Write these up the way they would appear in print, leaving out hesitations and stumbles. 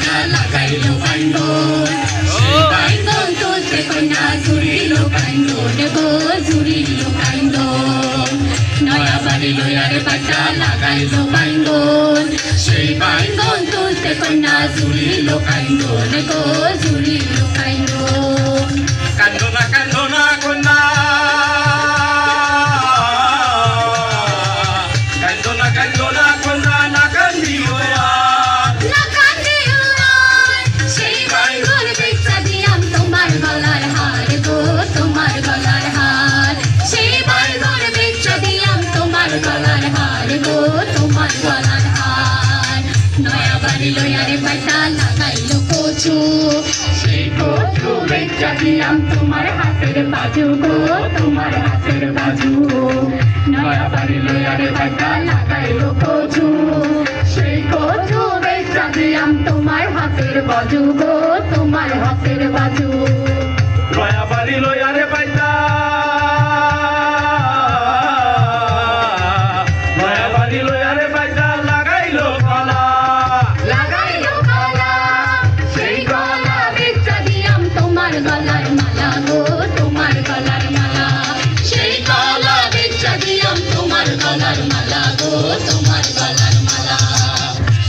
বাটা লাগাইলো বাইঙ্গন সেই বাইঙ্গন তুলতে কন্যা জুড়িল কাইন্দন গো জুড়িল কাইন্দন নয়া বাড়ি লয়ারে বাটা লাগাইলো বাইঙ্গন সেই বাইঙ্গন তুলতে কন্যা জুড়িল কাইন্দন গো জুড়িল কাইন্দন কান্দনা কন্যা কান্দনা কন্যা না কান্দিও না কান্দিও সেই বাইঙ্গন বেচা দিয়াম তোমার গলার হার গো তোমার গলার হার সেই বাইঙ্গন বেচা দিয়াম তোমার গলার হার গো তোমার গলার হার নয়া বাড়ি লয়ারে বাটা লাগাইলো কচু সেই কচু বেচা দিয়াম তোমার হাতের বাজু গো তোমার হাতের বাজু নয়া বাড়ি লয়ারে বাটা লাগাইলো কচু সেই কচু বেচা দিয়াম তোমার হাতের বাজু গো তোমার হাতের বাজু নয়া বাড়ি লয়ারে বাইতা নয়া বাড়ি লয়ারে বাইতা লাগাইলো কলা লাগাইলো গলা সেই গলা বেচা দিয়াম তোমার গলার মালা গো তোমার গলার মালা সেই গলা বেচা দিয়াম তোমার গলার মালা গো তোমার গলার মালা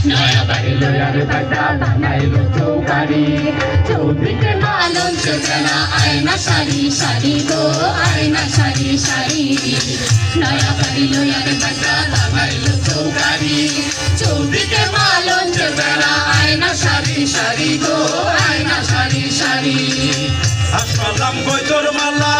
নয়া বাড়ি লয়ারে বাটা বানাইলো চৌকারি চৌদিকে মালন চেনা আয়না সারি সারি গো আয়না সারি সারি নয়া বাড়ি লয়ারে বাটা বানাইলো চৌকারি চৌদিকে মালন চেনা আয়না সারি সারি গো আয়না সারি সারি আসমালাম বৈতর মালা